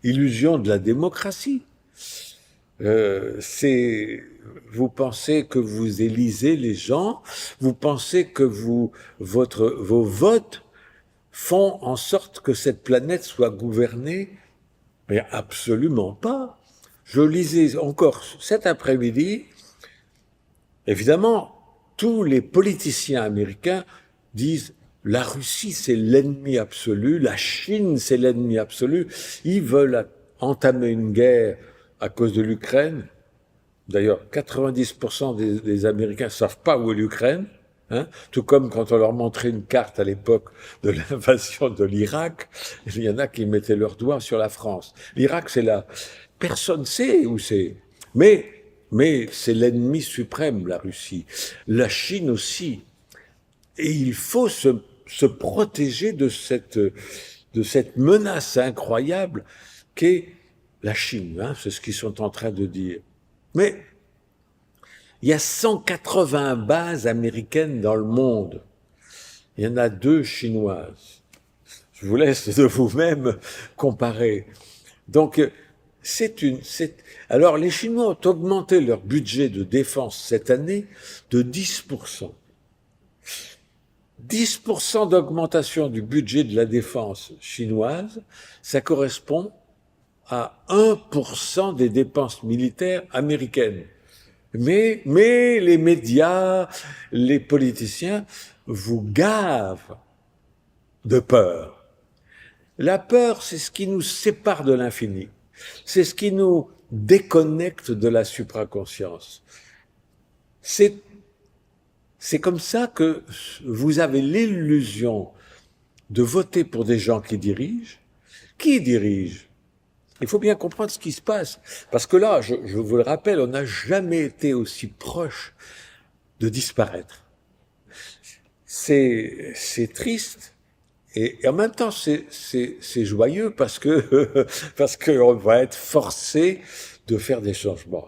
illusion de la démocratie. Vous pensez que vous élisez les gens, vous pensez que vos votes font en sorte que cette planète soit gouvernée, mais absolument pas. Je lisais encore cet après-midi, évidemment, tous les politiciens américains disent la Russie c'est l'ennemi absolu, la Chine c'est l'ennemi absolu, ils veulent entamer une guerre à cause de l'Ukraine. D'ailleurs, 90% des Américains ne savent pas où est l'Ukraine, hein, tout comme quand on leur montrait une carte à l'époque de l'invasion de l'Irak, il y en a qui mettaient leur doigt sur la France. L'Irak, c'est là. Personne ne sait où c'est. Mais c'est l'ennemi suprême, la Russie. La Chine aussi. Et il faut se protéger de cette menace incroyable qu'est la Chine. Hein, c'est ce qu'ils sont en train de dire. Mais il y a 180 bases américaines dans le monde. Il y en a 2 chinoises. Je vous laisse de vous-même comparer. Donc, alors, les Chinois ont augmenté leur budget de défense cette année de 10%. 10% d'augmentation du budget de la défense chinoise, ça correspond à 1% des dépenses militaires américaines. Mais les médias, les politiciens vous gavent de peur. La peur, c'est ce qui nous sépare de l'infini. C'est ce qui nous déconnecte de la supraconscience. C'est comme ça que vous avez l'illusion de voter pour des gens qui dirigent. Qui dirige ? Il faut bien comprendre ce qui se passe. Parce que là, je vous le rappelle, on n'a jamais été aussi proche de disparaître. C'est triste. Et en même temps, c'est joyeux parce qu'on va être forcé de faire des changements.